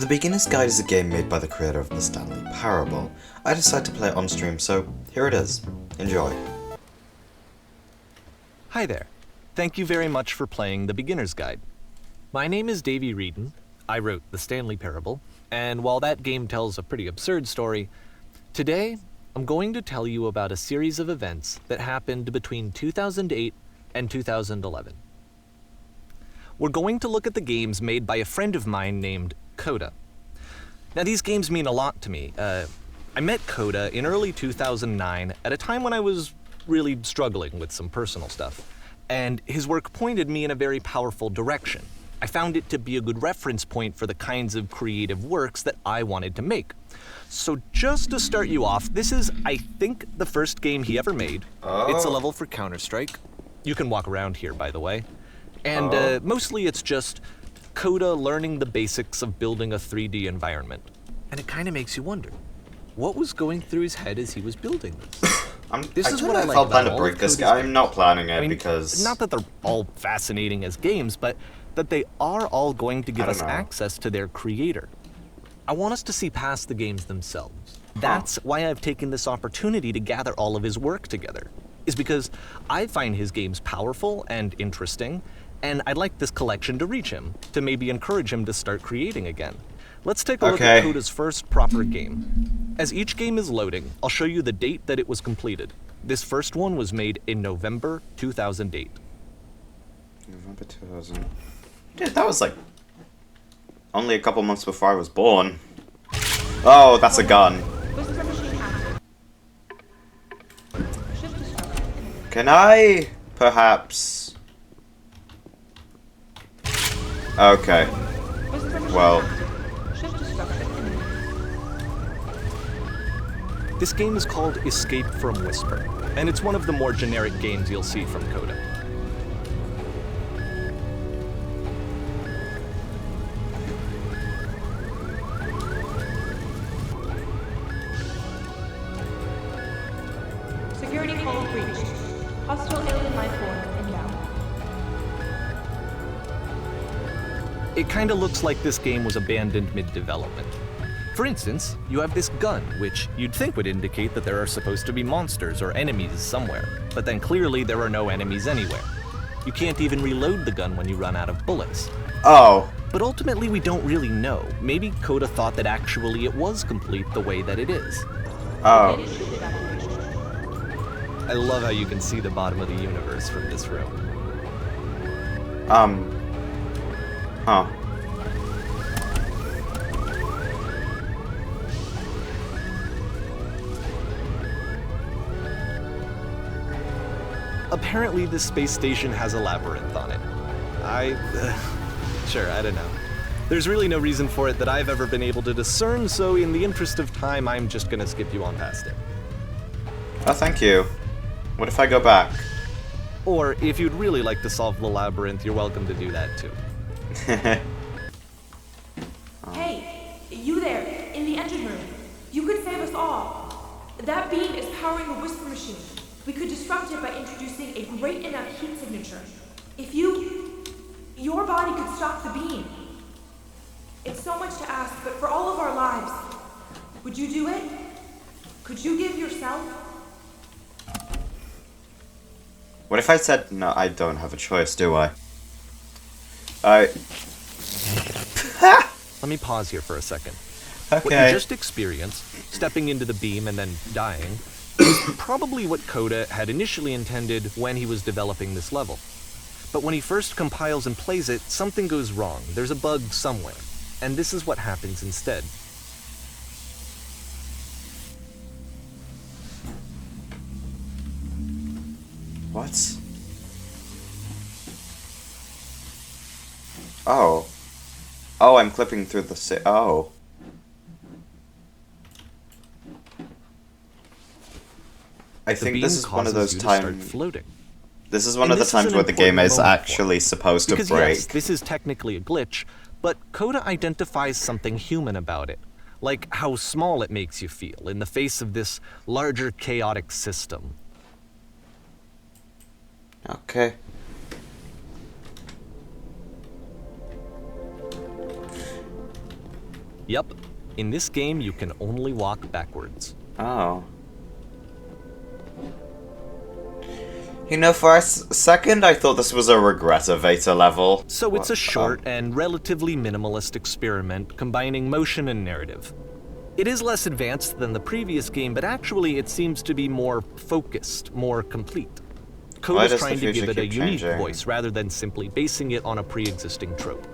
The Beginner's Guide is a game made by the creator of the Stanley Parable. I decided to play it on stream, so here it is. Enjoy. Hi there. Thank you very much for playing The Beginner's Guide. My name is Davey Reedon. I wrote The Stanley Parable, and while that game tells a pretty absurd story, today I'm going to tell you about a series of events that happened between 2008 and 2011. We're going to look at the games made by a friend of mine named Coda. Now, these games mean a lot to me. I met Coda in early 2009 at a time when I was really struggling with some personal stuff, and his work pointed me in a very powerful direction. I found it to be a good reference point for the kinds of creative works that I wanted to make. So just to start you off, this is, I think, the first game he ever made. It's a level for Counter-Strike. You can walk around here, by the way. And mostly it's just Coda learning the basics of building a 3D environment. And it kind of makes you wonder, what was going through his head as he was building this? I don't know if I'll plan to break this guy. I'm not planning it because... Not that they're all fascinating as games, but that they are all going to give us access to their creator. I want us to see past the games themselves. That's why I've taken this opportunity to gather all of his work together, is because I find his games powerful and interesting, and I'd like this collection to reach him, to maybe encourage him to start creating again. Let's take a look at Coda's first proper game. As each game is loading, I'll show you the date that it was completed. This first one was made in November 2008. November 2000. Dude, that was like only a couple months before I was born. Oh, that's a gun. Can I perhaps... Okay. Well... This game is called Escape from Whisper, and it's one of the more generic games you'll see from Coda. Security call breached. Hostile alien life form inbound. It kinda looks like this game was abandoned mid-development. For instance, you have this gun, which you'd think would indicate that there are supposed to be monsters or enemies somewhere, but then clearly there are no enemies anywhere. You can't even reload the gun when you run out of bullets. Oh. But ultimately we don't really know. Maybe Coda thought that actually it was complete the way that it is. Oh. I love how you can see the bottom of the universe from this room. Huh. Apparently this space station has a labyrinth on it. Sure, I don't know. There's really no reason for it that I've ever been able to discern, so in the interest of time, I'm just gonna skip you on past it. Oh, thank you. What if I go back? Or, if you'd really like to solve the labyrinth, you're welcome to do that too. Hey, you there, in the engine room. You could save us all. That beam is powering the whisper machine. We could disrupt it by introducing a great enough heat signature. If your body could stop the beam. It's so much to ask, but for all of our lives, would you do it? Could you give yourself? What if I said, no, I don't have a choice, do I? Let me pause here for a second. Okay. What you just experienced, stepping into the beam and then dying, is probably what Coda had initially intended when he was developing this level. But when he first compiles and plays it, something goes wrong. There's a bug somewhere. And this is what happens instead. What? Oh. Oh, I'm clipping through the oh. I think this is one of those times. This is one of the times where the game is actually supposed to break. Yes, this is technically a glitch, but Coda identifies something human about it, like how small it makes you feel in the face of this larger chaotic system. Okay. Yup, in this game you can only walk backwards. Oh. You know, for a second I thought this was a regressivator level. So it's a short and relatively minimalist experiment combining motion and narrative. It is less advanced than the previous game, but actually it seems to be more focused, more complete. Code is trying to give it a unique voice rather than simply basing it on a pre-existing trope.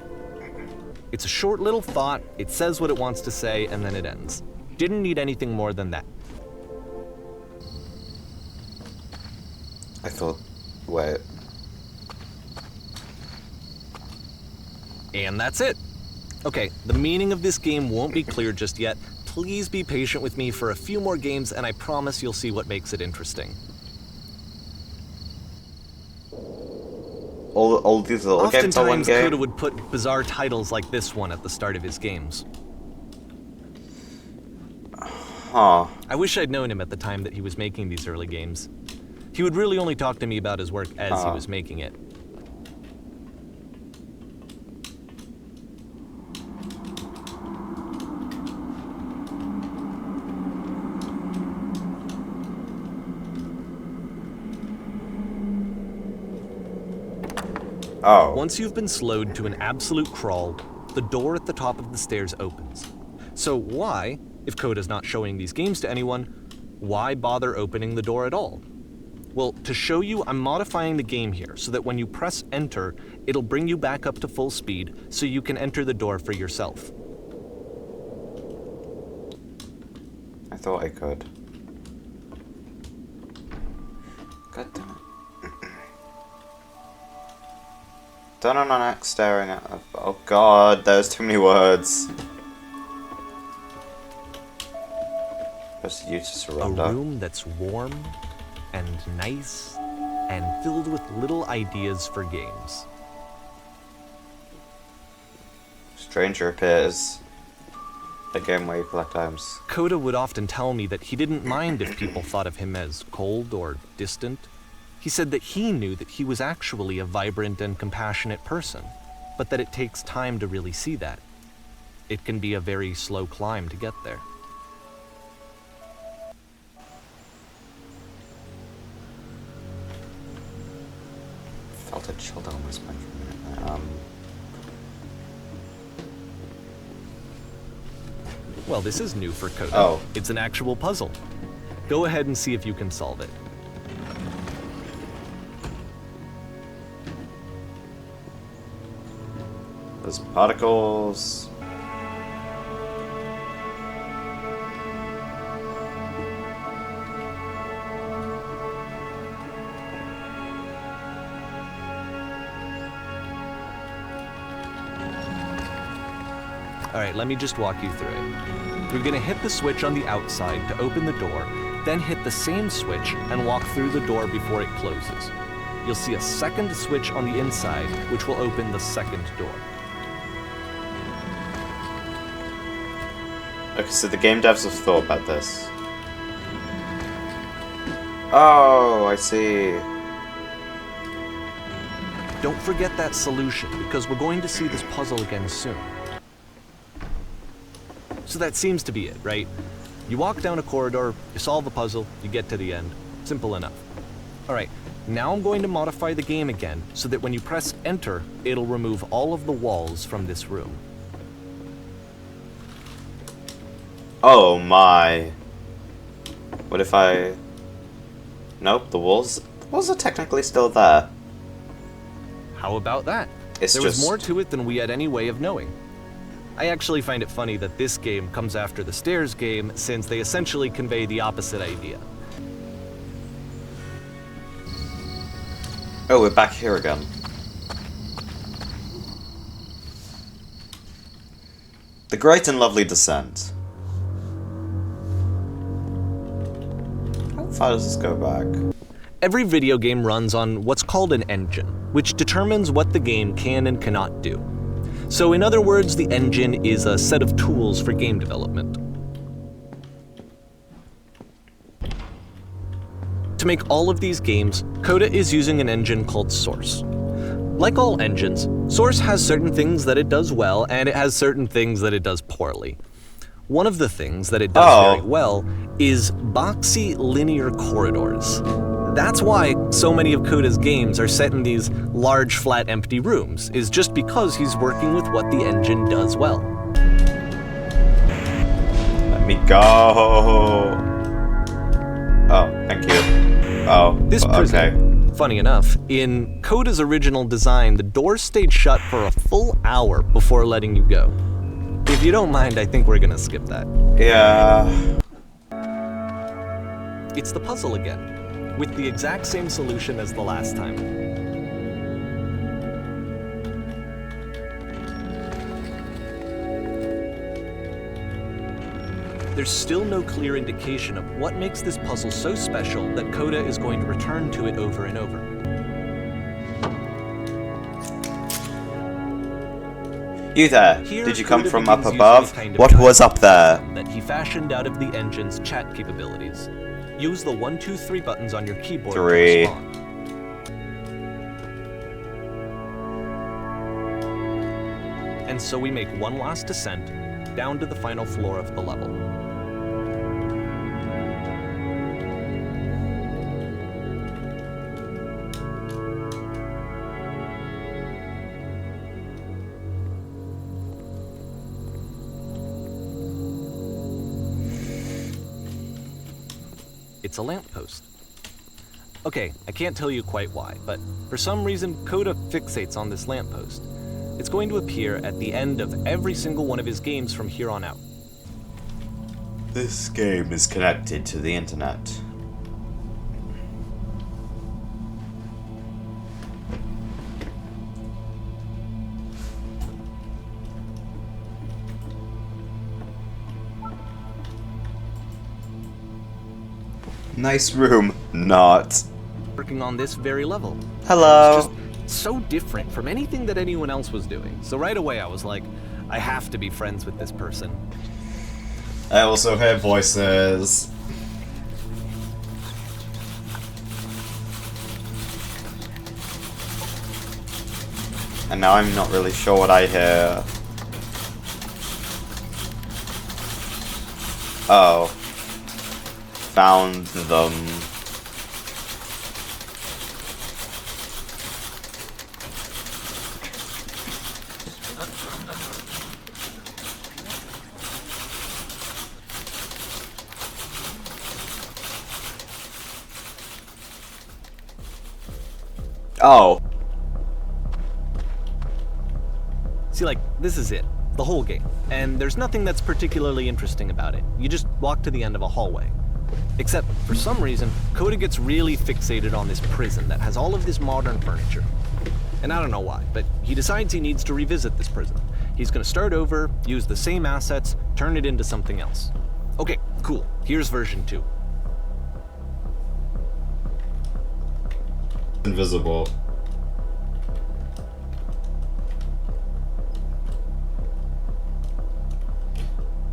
It's a short little thought, it says what it wants to say, and then it ends. Didn't need anything more than that. I thought, wait. And that's it. Okay, the meaning of this game won't be clear just yet. Please be patient with me for a few more games, and I promise you'll see what makes it interesting. All these little games are one Oftentimes, game? Coda would put bizarre titles like this one at the start of his games. Huh. I wish I'd known him at the time that he was making these early games. He would really only talk to me about his work as he was making it. Oh. Once you've been slowed to an absolute crawl, the door at the top of the stairs opens. So why, if Coda's not showing these games to anyone, why bother opening the door at all? Well, to show you, I'm modifying the game here so that when you press enter, it'll bring you back up to full speed so you can enter the door for yourself. I thought I could. God damn it. Done on an axe staring at... Oh god, there's too many words. Press U to surrender. A room that's warm and nice and filled with little ideas for games. Stranger appears. A game where you collect items. Coda would often tell me that he didn't mind if people thought of him as cold or distant. He said that he knew that he was actually a vibrant and compassionate person, but that it takes time to really see that. It can be a very slow climb to get there. Felt a chill down my spine for a minute. Well, this is new for Coda. Oh. It's an actual puzzle. Go ahead and see if you can solve it. There's particles. Alright, let me just walk you through it. You're gonna hit the switch on the outside to open the door, then hit the same switch and walk through the door before it closes. You'll see a second switch on the inside, which will open the second door. Okay, so the game devs have thought about this. Oh, I see. Don't forget that solution, because we're going to see this puzzle again soon. So that seems to be it, right? You walk down a corridor, you solve a puzzle, you get to the end. Simple enough. Alright, now I'm going to modify the game again, so that when you press enter, it'll remove all of the walls from this room. Oh my. What if I... Nope, the walls are technically still there. How about that? It's There was just... more to it than we had any way of knowing. I actually find it funny that this game comes after the stairs game, since they essentially convey the opposite idea. Oh, we're back here again. The Great and Lovely Descent. How far does this go back? Every video game runs on what's called an engine, which determines what the game can and cannot do. So in other words, the engine is a set of tools for game development. To make all of these games, Coda is using an engine called Source. Like all engines, Source has certain things that it does well, and it has certain things that it does poorly. One of the things that it does very well is boxy linear corridors. That's why so many of Coda's games are set in these large, flat, empty rooms, is just because he's working with what the engine does well. Let me go. Oh, thank you. Oh, This prison, okay. funny enough, in Coda's original design, the doors stayed shut for a full hour before letting you go. If you don't mind, I think we're gonna skip that. Yeah. It's the puzzle again, with the exact same solution as the last time. There's still no clear indication of what makes this puzzle so special that Coda is going to return to it over and over. You there? Here, Did you come Coda from up begins using above? a kind of What was up there? that he fashioned out of the engine's chat capabilities. Use the 1, 2, 3 buttons on your keyboard to 3. respond. And so we make one last descent down to the final floor of the level. It's a lamppost. Okay, I can't tell you quite why, but for some reason Coda fixates on this lamppost. It's going to appear at the end of every single one of his games from here on out. This game is connected to the internet. Nice room. Not. Working on this very level. Hello. It's just so different from anything that anyone else was doing. So right away I was like, I have to be friends with this person. I also hear voices. And now I'm not really sure what I hear. Oh. Found them. Oh. See, like, this is it. The whole game. And there's nothing that's particularly interesting about it. You just walk to the end of a hallway. Except, for some reason, Coda gets really fixated on this prison that has all of this modern furniture. And I don't know why, but he decides he needs to revisit this prison. He's gonna start over, use the same assets, turn it into something else. Okay, cool. Here's version 2. Invisible.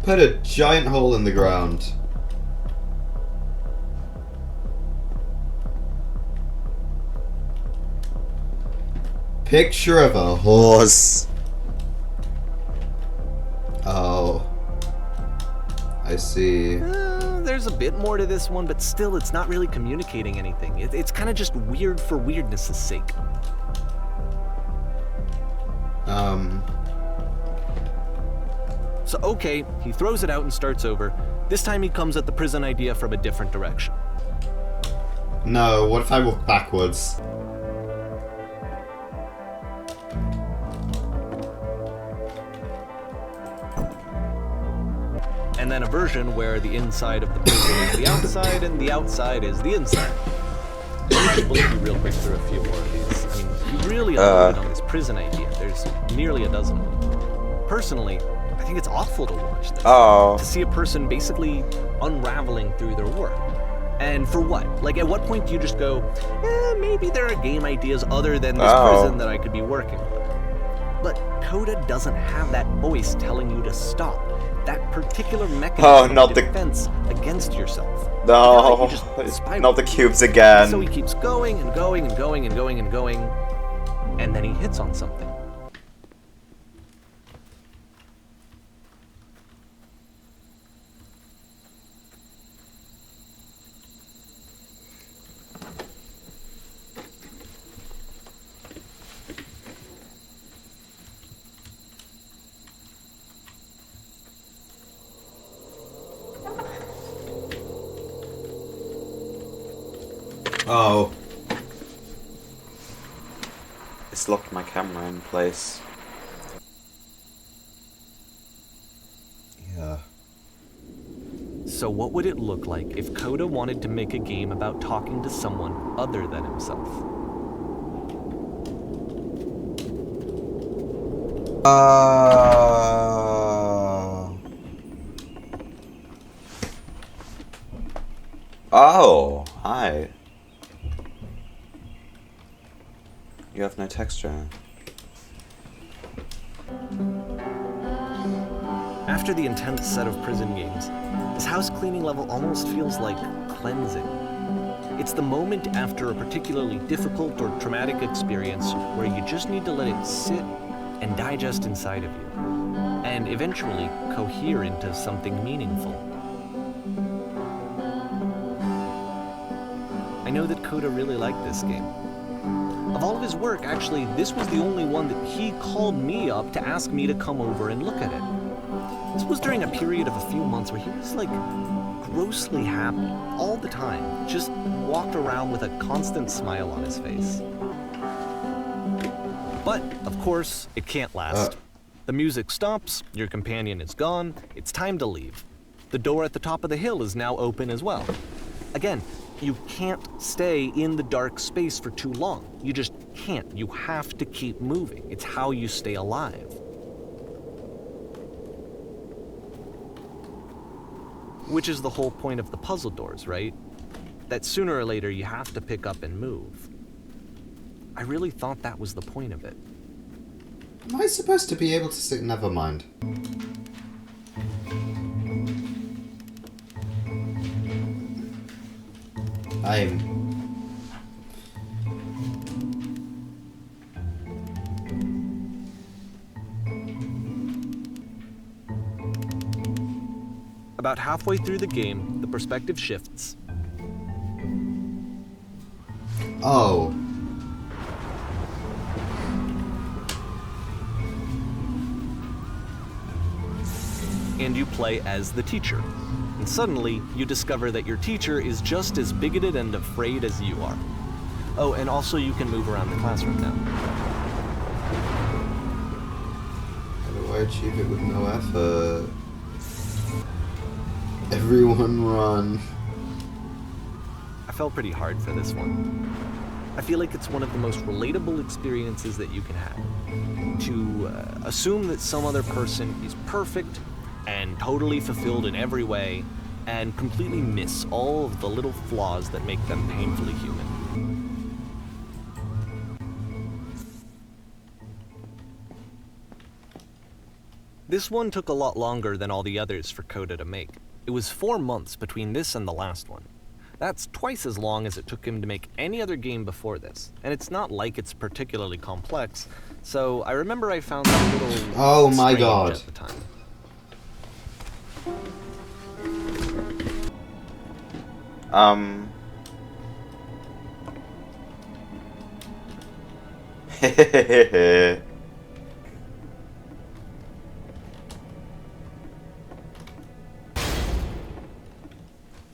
Put a giant hole in the ground. Picture of a horse. Oh. I see. There's a bit more to this one, but still it's not really communicating anything. It's kind of just weird for weirdness' sake. So okay, he throws it out and starts over. This time he comes at the prison idea from a different direction. No, what if I walk backwards? And then a version where the inside of the prison is the outside and the outside is the inside. Let me just you real quick through a few more of these. I mean, he really unloaded on this prison idea. There's nearly a dozen of them. Personally, I think it's awful to watch this. Oh. To see a person basically unraveling through their work. And for what? Like, at what point do you just go, maybe there are game ideas other than this prison that I could be working on? But Coda doesn't have that voice telling you to stop. That particular mechanism of defense against yourself. No, like not the cubes again. So he keeps going and going and going and going and going. and then he hits on something. Oh. It's locked my camera in place. Yeah. So what would it look like if Coda wanted to make a game about talking to someone other than himself? Oh, hi. You have no texture. After the intense set of prison games, this house cleaning level almost feels like cleansing. It's the moment after a particularly difficult or traumatic experience where you just need to let it sit and digest inside of you, and eventually cohere into something meaningful. I know that Coda really liked this game. Of all of his work, actually, this was the only one that he called me up to ask me to come over and look at it. This was during a period of a few months where he was like grossly happy all the time, just walked around with a constant smile on his face. But, of course, it can't last. The music stops, your companion is gone, it's time to leave. The door at the top of the hill is now open as well. Again, you can't stay in the dark space for too long. You just can't. You have to keep moving. It's how you stay alive. Which is the whole point of the puzzle doors, right? That sooner or later you have to pick up and move. I really thought that was the point of it. Am I supposed to be able to sit? Never mind. About halfway through the game, the perspective shifts. Oh. And you play as the teacher. And suddenly, you discover that your teacher is just as bigoted and afraid as you are. Oh, and also you can move around the classroom now. How do I achieve it with no effort? Everyone run. I felt pretty hard for this one. I feel like it's one of the most relatable experiences that you can have. To assume that some other person is perfect and totally fulfilled in every way, and completely miss all of the little flaws that make them painfully human. This one took a lot longer than all the others for Coda to make. It was 4 months between this and the last one. That's twice as long as it took him to make any other game before this, and it's not like it's particularly complex, so I remember I found that a little Oh my strange god. at the time.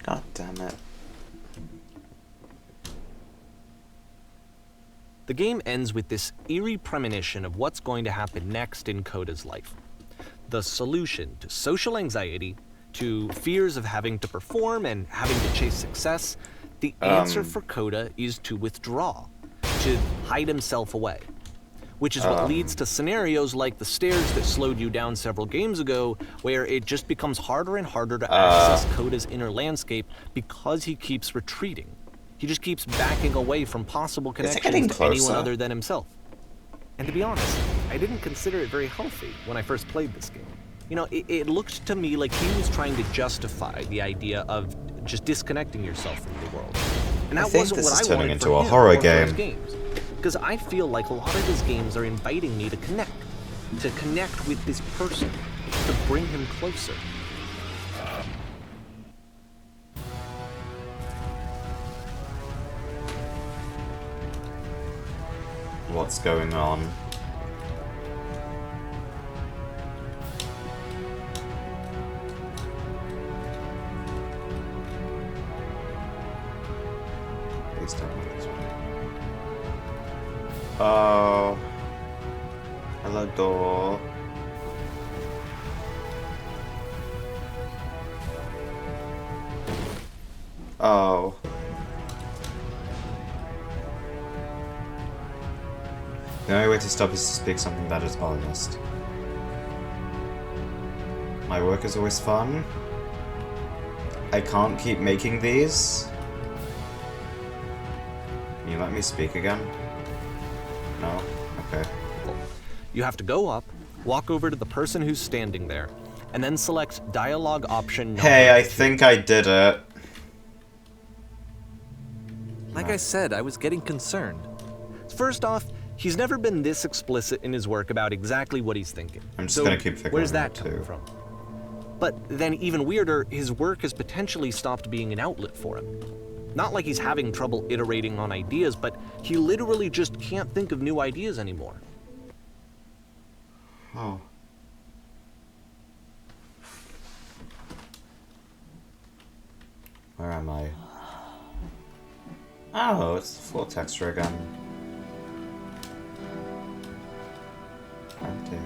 God damn it. The game ends with this eerie premonition of what's going to happen next in Coda's life. The solution to social anxiety, to fears of having to perform and having to chase success, the answer for Coda is to withdraw, to hide himself away. Which is what leads to scenarios like the stairs that slowed you down several games ago, where it just becomes harder and harder to access Coda's inner landscape because he keeps retreating. He just keeps backing away from possible connections to anyone other than himself. And to be honest, I didn't consider it very healthy when I first played this game. You know, it looked to me like he was trying to justify the idea of just disconnecting yourself from the world. And that wasn't what I wanted for him or for his games. Because I feel like a lot of his games are inviting me to connect with this person, to bring him closer. What's going on? Please don't look this way. Oh. Hello, door. Oh. The only way to stop is to speak something that is honest. My work is always fun. I can't keep making these. Can you let me speak again? No? Okay. You have to go up, walk over to the person who's standing there, and then select dialogue option number Hey, I 2. think I did it. Like I said, I was getting concerned. First off, he's never been this explicit in his work about exactly what he's thinking. I'm just So gonna keep figuring where's it that out, coming too. from? But then even weirder, his work has potentially stopped being an outlet for him. Not like he's having trouble iterating on ideas, but he literally just can't think of new ideas anymore. Oh. Where am I? Oh, it's the floor texture again. Empty.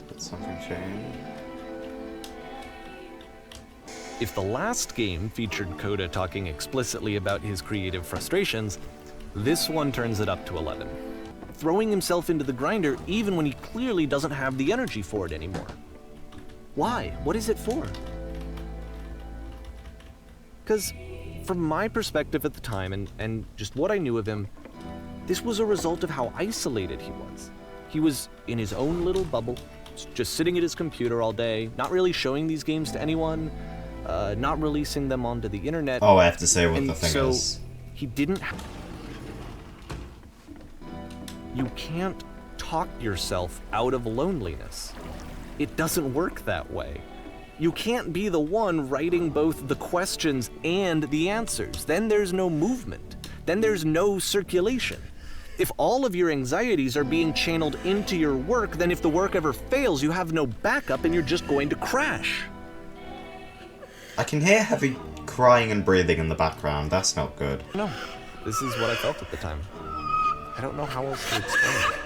Did something change? If the last game featured Coda talking explicitly about his creative frustrations, this one turns it up to 11. Throwing himself into the grinder even when he clearly doesn't have the energy for it anymore. Why? What is it for? Because from my perspective at the time and just what I knew of him, this was a result of how isolated he was. He was in his own little bubble, just sitting at his computer all day, not really showing these games to anyone, not releasing them onto the internet. Oh, I have to say what And the thing so is. he didn't. You can't talk yourself out of loneliness. It doesn't work that way. You can't be the one writing both the questions and the answers. Then there's no movement. Then there's no circulation. If all of your anxieties are being channeled into your work, then if the work ever fails, you have no backup and you're just going to crash. I can hear heavy crying and breathing in the background. That's not good. No, this is what I felt at the time. I don't know how else to explain it.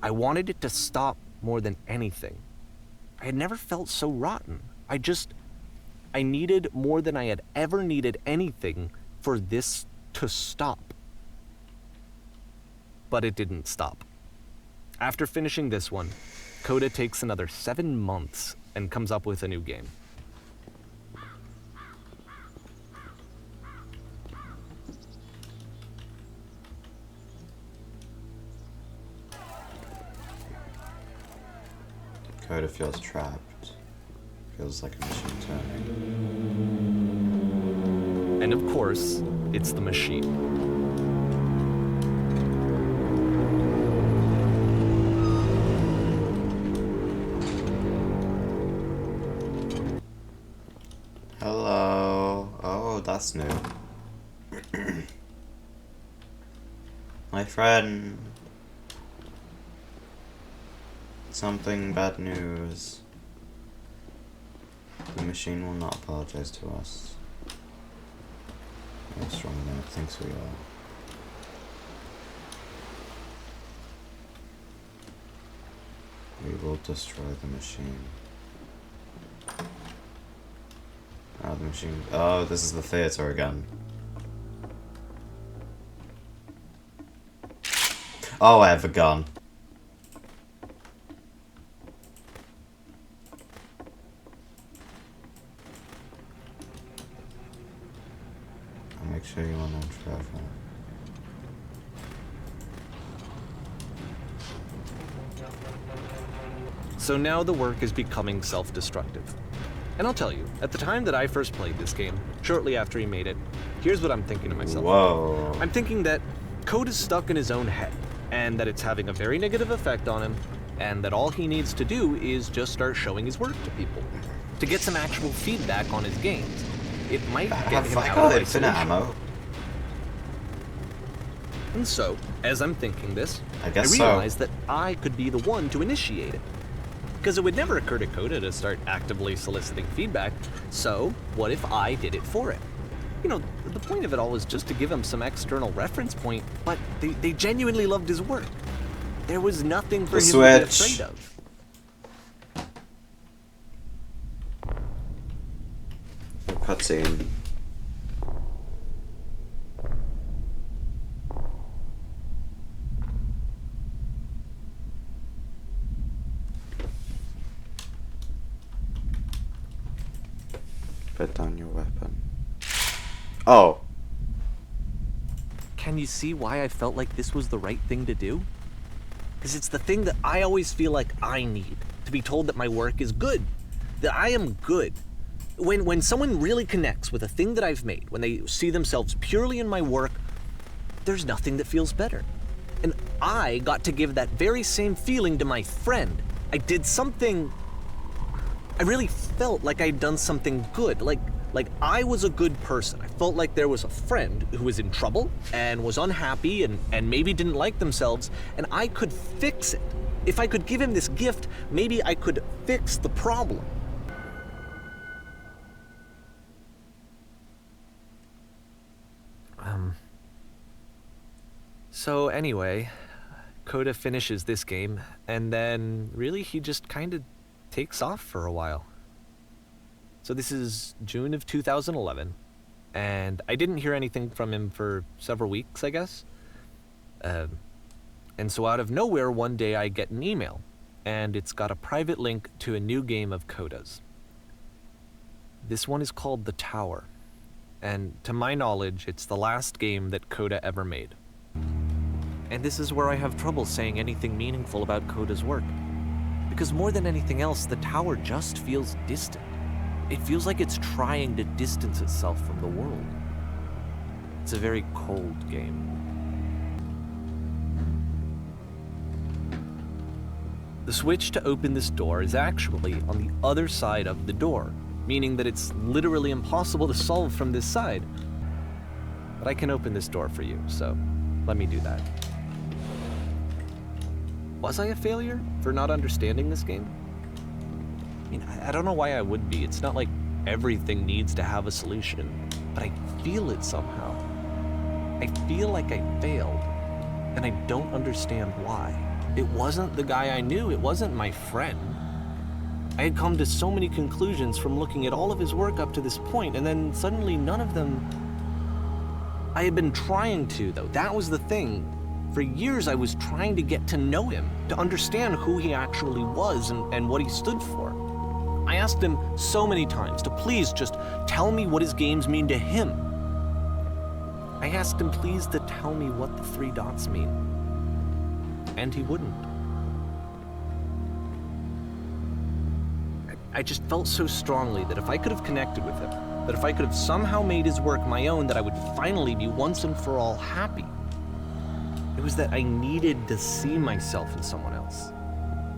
I wanted it to stop more than anything. I had never felt so rotten. I needed more than I had ever needed anything for this to stop. But it didn't stop. After finishing this one, Coda takes another 7 months and comes up with a new game. Coda feels trapped. Feels like a machine turning. And of course, it's the machine. Hello. Oh, that's new. My friend. Something bad news. The machine will not apologize to us. We're stronger than it thinks we are. We will destroy the machine. Oh, the machine. Oh, this is the theater again. Oh, I have a gun. I'll make sure you want to travel. So now the work is becoming self-destructive. And I'll tell you, at the time that I first played this game, shortly after he made it, here's what I'm thinking to myself. Whoa. I'm thinking that Code is stuck in his own head, and that it's having a very negative effect on him, and that all he needs to do is just start showing his work to people, to get some actual feedback on his games. It might get him out of infinite isolation. ammo. And so, as I'm thinking this, I guess realize that I could be the one to initiate it. Because it would never occur to Coda to start actively soliciting feedback, so what if I did it for him? You know, the point of it all was just to give him some external reference point, but they genuinely loved his work. There was nothing for him to be afraid of. Cutscene. Put down your weapon. Oh. Can you see why I felt like this was the right thing to do? Because it's the thing that I always feel like I need, to be told that my work is good, that I am good. When someone really connects with a thing that I've made, when they see themselves purely in my work, there's nothing that feels better. And I got to give that very same feeling to my friend. I did something... I really felt like I'd done something good, like I was a good person. I felt like there was a friend who was in trouble and was unhappy and maybe didn't like themselves, and I could fix it. If I could give him this gift, maybe I could fix the problem. So anyway, Coda finishes this game, and then really he just kind of takes off for a while. So this is June of 2011, and I didn't hear anything from him for several weeks, I guess. And so out of nowhere, one day I get an email, and it's got a private link to a new game of Coda's. This one is called The Tower, and to my knowledge, it's the last game that Coda ever made. And this is where I have trouble saying anything meaningful about Coda's work. Because more than anything else, The Tower just feels distant. It feels like it's trying to distance itself from the world. It's a very cold game. The switch to open this door is actually on the other side of the door, meaning that it's literally impossible to solve from this side. But I can open this door for you, so let me do that. Was I a failure for not understanding this game? I mean, I don't know why I would be. It's not like everything needs to have a solution, but I feel it somehow. I feel like I failed, and I don't understand why. It wasn't the guy I knew. It wasn't my friend. I had come to so many conclusions from looking at all of his work up to this point, and then suddenly none of them... I had been trying to, though. That was the thing. For years, I was trying to get to know him, to understand who he actually was and what he stood for. I asked him so many times to please just tell me what his games mean to him. I asked him please to tell me what the 3 dots mean. And he wouldn't. I just felt so strongly that if I could have connected with him, that if I could have somehow made his work my own, that I would finally be once and for all happy. It was that I needed to see myself in someone else.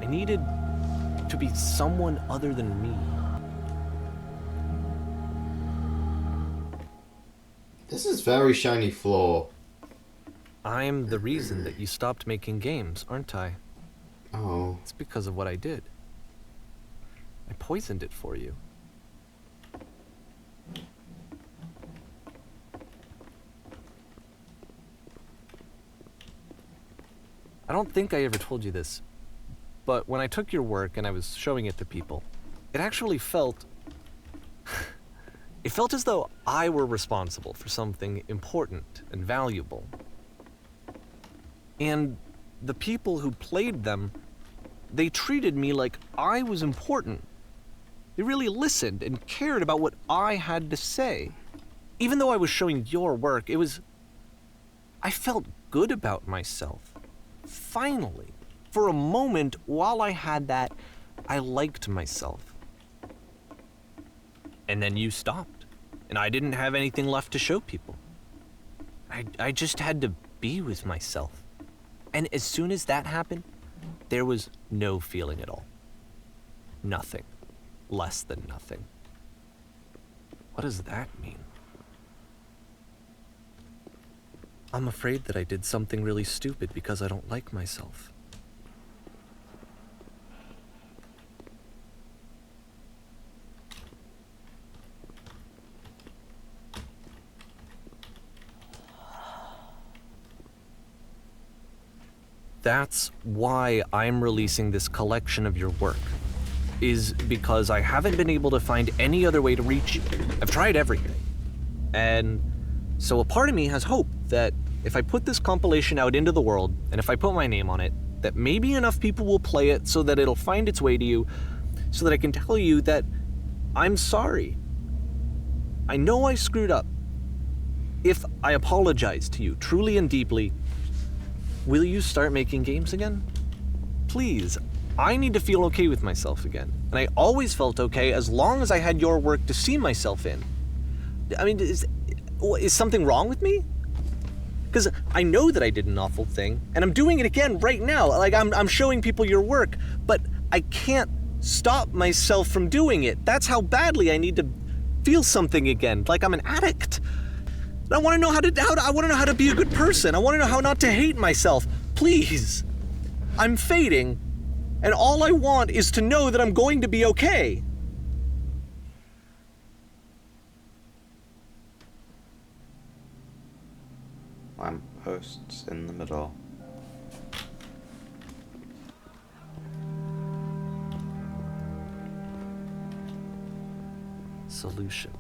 I needed to be someone other than me. This is very shiny floor. I'm the reason that you stopped making games, aren't I? Oh. It's because of what I did. I poisoned it for you. I don't think I ever told you this, but when I took your work and I was showing it to people, it actually felt... it felt as though I were responsible for something important and valuable. And the people who played them, they treated me like I was important. They really listened and cared about what I had to say. Even though I was showing your work, it was... I felt good about myself. Finally, for a moment, while I had that, I liked myself. And then you stopped, and I didn't have anything left to show people. I just had to be with myself. And as soon as that happened, there was no feeling at all. Nothing. Less than nothing. What does that mean? I'm afraid that I did something really stupid because I don't like myself. That's why I'm releasing this collection of your work, is because I haven't been able to find any other way to reach you. I've tried everything. And so a part of me has hope that if I put this compilation out into the world, and if I put my name on it, that maybe enough people will play it so that it'll find its way to you, so that I can tell you that I'm sorry. I know I screwed up. If I apologize to you truly and deeply, will you start making games again? Please, I need to feel okay with myself again. And I always felt okay as long as I had your work to see myself in. I mean, is something wrong with me? Because I know that I did an awful thing, and I'm doing it again right now. Like, I'm showing people your work, but I can't stop myself from doing it. That's how badly I need to feel something again, like I'm an addict. I want to know I want to know how to be a good person. I want to know how not to hate myself. Please. I'm fading, and all I want is to know that I'm going to be okay. Lampposts in the middle. Solution.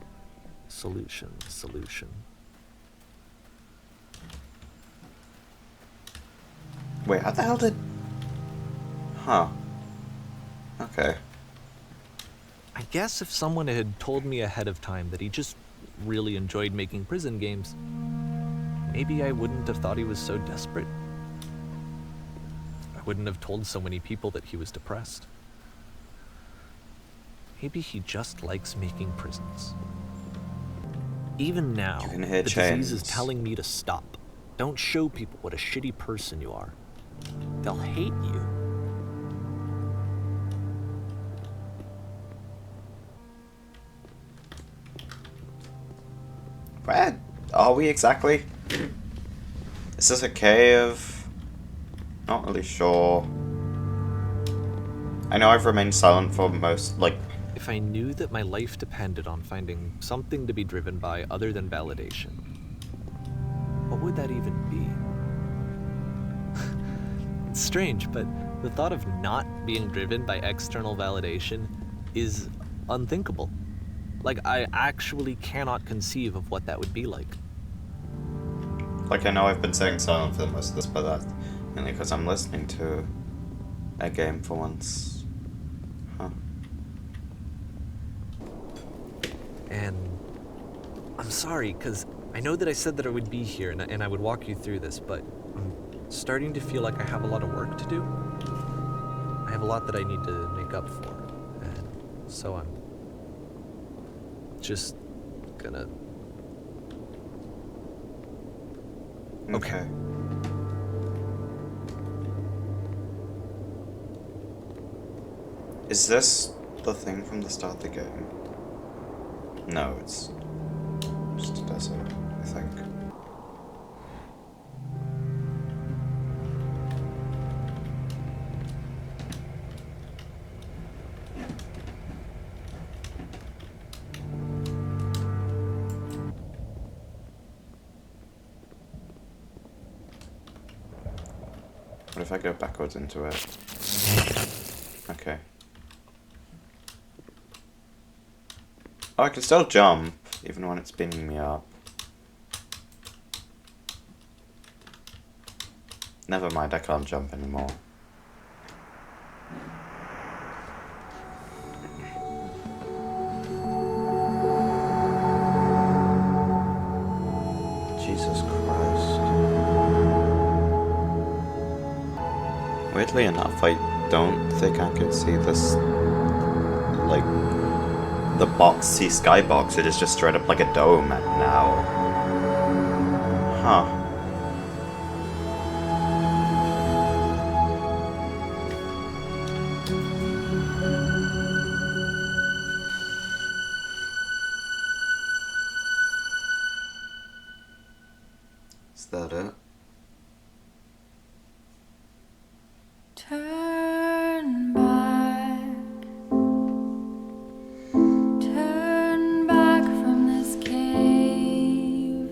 Solution. Solution. Wait, how the hell did... Huh. Okay. I guess if someone had told me ahead of time that he just really enjoyed making prison games, maybe I wouldn't have thought he was so desperate. I wouldn't have told so many people that he was depressed. Maybe he just likes making prisons. Even now, You can hear the chains. disease is telling me to stop. Don't show people what a shitty person you are. They'll hate you. Where are we exactly? Is this a cave? Not really sure. I know I've remained silent for most, like... If I knew that my life depended on finding something to be driven by other than validation, what would that even be? It's strange, but the thought of not being driven by external validation is unthinkable. Like, I actually cannot conceive of what that would be like. Like, I know I've been staying silent for most of this, but that's mainly because I'm listening to a game for once. Huh. And I'm sorry, because I know that I said that I would be here and I would walk you through this, but I'm starting to feel like I have a lot of work to do. I have a lot that I need to make up for, and so I'm just gonna... Okay. Is this the thing from the start of the game? No, it's just a desert, I think. What if I go backwards into it? Okay. Oh, I can still jump, even when it's spinning me up. Never mind, I can't jump anymore. Jesus Christ. Weirdly enough, I don't think I can see this, like, the boxy skybox. It is just straight up like a dome now. Huh. Is that it? Turn back. Turn back from this cave.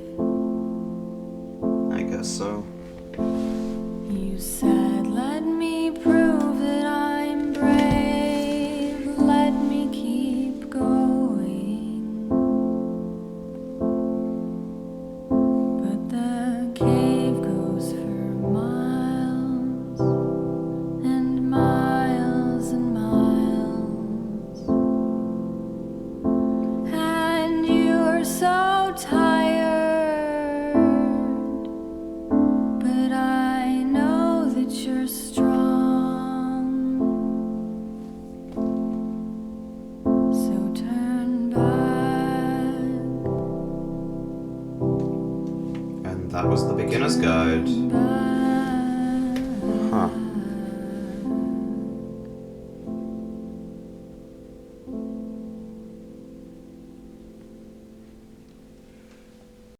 I guess so. You said, let me prove that I'm brave. Let me keep going. But the cave goes for miles and miles and miles. And you're so tired. But I know that you're strong. So turn back. And that was the beginner's guide. Back. Huh.